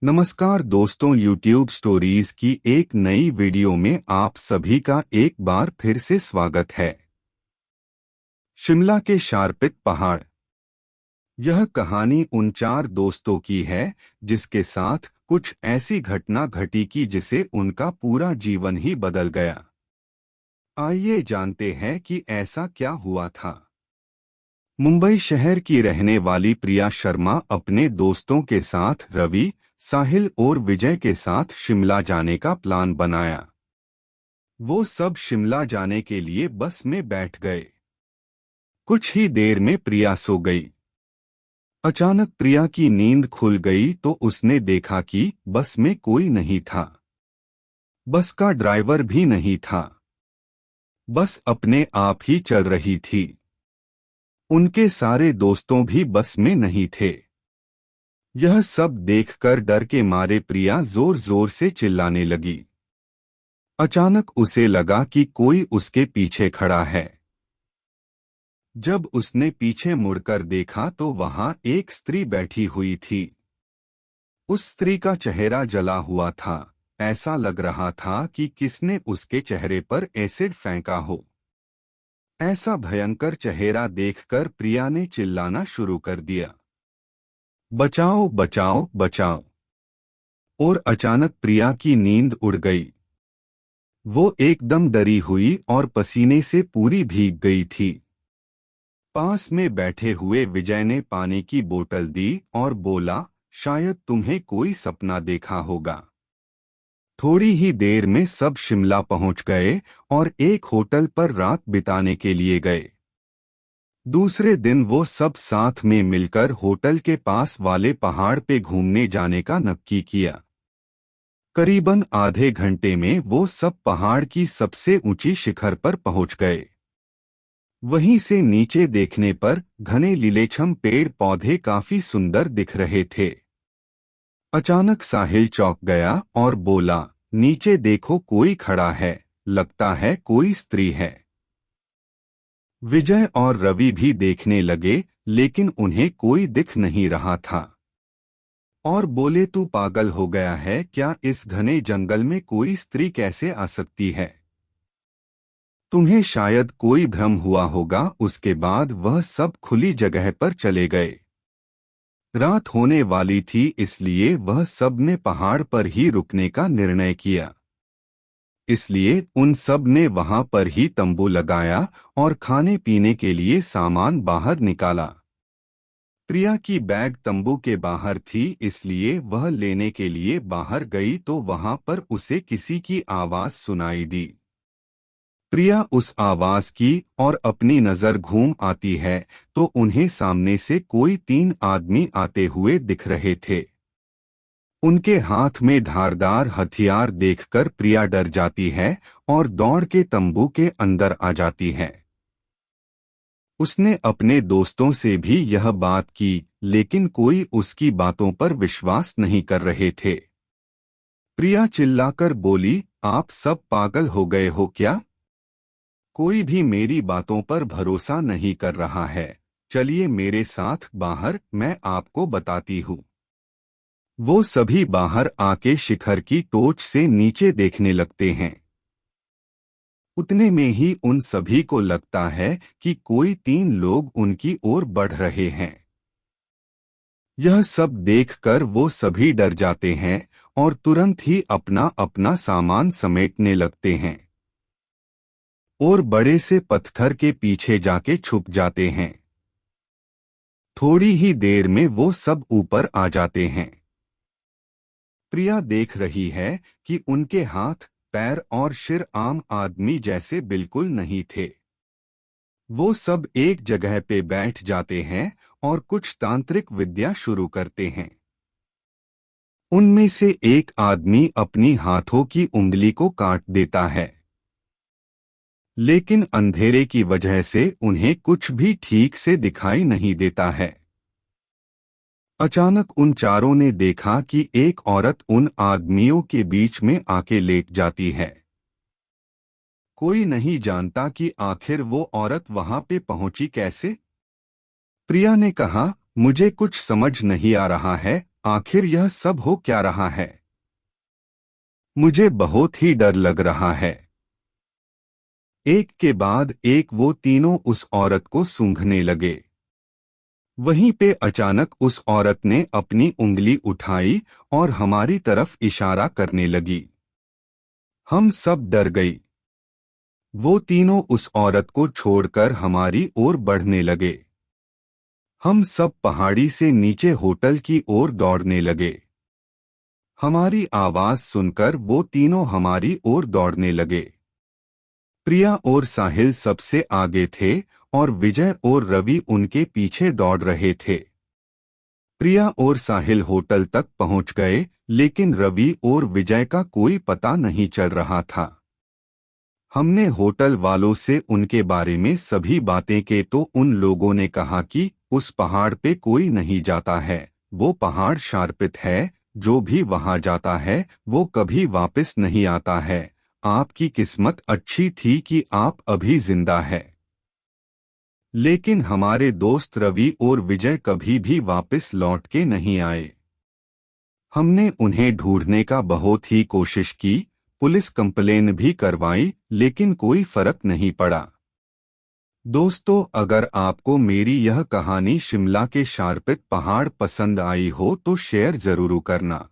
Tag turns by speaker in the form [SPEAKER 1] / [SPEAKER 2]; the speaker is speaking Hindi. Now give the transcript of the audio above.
[SPEAKER 1] नमस्कार दोस्तों, YouTube स्टोरीज की एक नई वीडियो में आप सभी का एक बार फिर से स्वागत है। शिमला के शारपित पहाड़। यह कहानी उन चार दोस्तों की है जिसके साथ कुछ ऐसी घटना घटी कि जिसे उनका पूरा जीवन ही बदल गया। आइए जानते हैं कि ऐसा क्या हुआ था। मुंबई शहर की रहने वाली प्रिया शर्मा अपने दोस्तों के साथ रवि, साहिल और विजय के साथ शिमला जाने का प्लान बनाया। वो सब शिमला जाने के लिए बस में बैठ गए। कुछ ही देर में प्रिया सो गई। अचानक प्रिया की नींद खुल गई तो उसने देखा कि बस में कोई नहीं था। बस का ड्राइवर भी नहीं था। बस अपने आप ही चल रही थी। उनके सारे दोस्तों भी बस में नहीं थे। यह सब देखकर डर के मारे प्रिया जोर जोर से चिल्लाने लगी। अचानक उसे लगा कि कोई उसके पीछे खड़ा है। जब उसने पीछे मुड़कर देखा तो वहां एक स्त्री बैठी हुई थी। उस स्त्री का चेहरा जला हुआ था। ऐसा लग रहा था कि किसने उसके चेहरे पर एसिड फेंका हो। ऐसा भयंकर चेहरा देखकर प्रिया ने चिल्लाना शुरू कर दिया, बचाओ बचाओ बचाओ। और अचानक प्रिया की नींद उड़ गई। वो एकदम डरी हुई और पसीने से पूरी भीग गई थी। पास में बैठे हुए विजय ने पानी की बोतल दी और बोला, शायद तुम्हें कोई सपना देखा होगा। थोड़ी ही देर में सब शिमला पहुंच गए और एक होटल पर रात बिताने के लिए गए। दूसरे दिन वो सब साथ में मिलकर होटल के पास वाले पहाड़ पे घूमने जाने का नक्की किया। करीबन आधे घंटे में वो सब पहाड़ की सबसे ऊंची शिखर पर पहुंच गए। वहीं से नीचे देखने पर घने लीलेछम पेड़ पौधे काफी सुंदर दिख रहे थे। अचानक साहिल चौंक गया और बोला, नीचे देखो, कोई खड़ा है, लगता है कोई स्त्री है। विजय और रवि भी देखने लगे, लेकिन उन्हें कोई दिख नहीं रहा था। और बोले, तू पागल हो गया है क्या? इस घने जंगल में कोई स्त्री कैसे आ सकती है? तुम्हें शायद कोई भ्रम हुआ होगा। उसके बाद वह सब खुली जगह पर चले गए। रात होने वाली थी, इसलिए वह सब ने पहाड़ पर ही रुकने का निर्णय किया। इसलिए उन सब ने वहां पर ही तंबू लगाया और खाने पीने के लिए सामान बाहर निकाला। प्रिया की बैग तंबू के बाहर थी, इसलिए वह लेने के लिए बाहर गई तो वहां पर उसे किसी की आवाज सुनाई दी। प्रिया उस आवाज की और अपनी नजर घूम आती है तो उन्हें सामने से कोई तीन आदमी आते हुए दिख रहे थे। उनके हाथ में धारदार हथियार देखकर प्रिया डर जाती है और दौड़ के तंबू के अंदर आ जाती है। उसने अपने दोस्तों से भी यह बात की, लेकिन कोई उसकी बातों पर विश्वास नहीं कर रहे थे। प्रिया चिल्लाकर बोली, आप सब पागल हो गए हो क्या? कोई भी मेरी बातों पर भरोसा नहीं कर रहा है। चलिए मेरे साथ बाहर, मैं आपको बताती हूँ। वो सभी बाहर आके शिखर की टोच से नीचे देखने लगते हैं। उतने में ही उन सभी को लगता है कि कोई तीन लोग उनकी ओर बढ़ रहे हैं। यह सब देखकर वो सभी डर जाते हैं और तुरंत ही अपना अपना सामान समेटने लगते हैं और बड़े से पत्थर के पीछे जाके छुप जाते हैं। थोड़ी ही देर में वो सब ऊपर आ जाते हैं। प्रिया देख रही है कि उनके हाथ, पैर और सिर आम आदमी जैसे बिल्कुल नहीं थे। वो सब एक जगह पे बैठ जाते हैं और कुछ तांत्रिक विद्या शुरू करते हैं। उनमें से एक आदमी अपनी हाथों की उंगली को काट देता है, लेकिन अंधेरे की वजह से उन्हें कुछ भी ठीक से दिखाई नहीं देता है। अचानक उन चारों ने देखा कि एक औरत उन आदमियों के बीच में आके लेट जाती है। कोई नहीं जानता कि आखिर वो औरत वहां पे पहुंची कैसे। प्रिया ने कहा, मुझे कुछ समझ नहीं आ रहा है, आखिर यह सब हो क्या रहा है? मुझे बहुत ही डर लग रहा है। एक के बाद एक वो तीनों उस औरत को सूंघने लगे। वहीं पे अचानक उस औरत ने अपनी उंगली उठाई और हमारी तरफ इशारा करने लगी। हम सब डर गई। वो तीनों उस औरत को छोड़कर हमारी ओर बढ़ने लगे। हम सब पहाड़ी से नीचे होटल की ओर दौड़ने लगे। हमारी आवाज सुनकर वो तीनों हमारी ओर दौड़ने लगे। प्रिया और साहिल सबसे आगे थे और विजय और रवि उनके पीछे दौड़ रहे थे। प्रिया और साहिल होटल तक पहुंच गए, लेकिन रवि और विजय का कोई पता नहीं चल रहा था। हमने होटल वालों से उनके बारे में सभी बातें की तो उन लोगों ने कहा कि उस पहाड़ पे कोई नहीं जाता है, वो पहाड़ शार्पित है, जो भी वहां जाता है वो कभी वापस नहीं आता है। आपकी किस्मत अच्छी थी कि आप अभी जिंदा है। लेकिन हमारे दोस्त रवि और विजय कभी भी वापस लौट के नहीं आए। हमने उन्हें ढूंढने का बहुत ही कोशिश की, पुलिस कंप्लेन भी करवाई, लेकिन कोई फर्क नहीं पड़ा। दोस्तों, अगर आपको मेरी यह कहानी शिमला के शार्पित पहाड़ पसंद आई हो तो शेयर जरूर करना।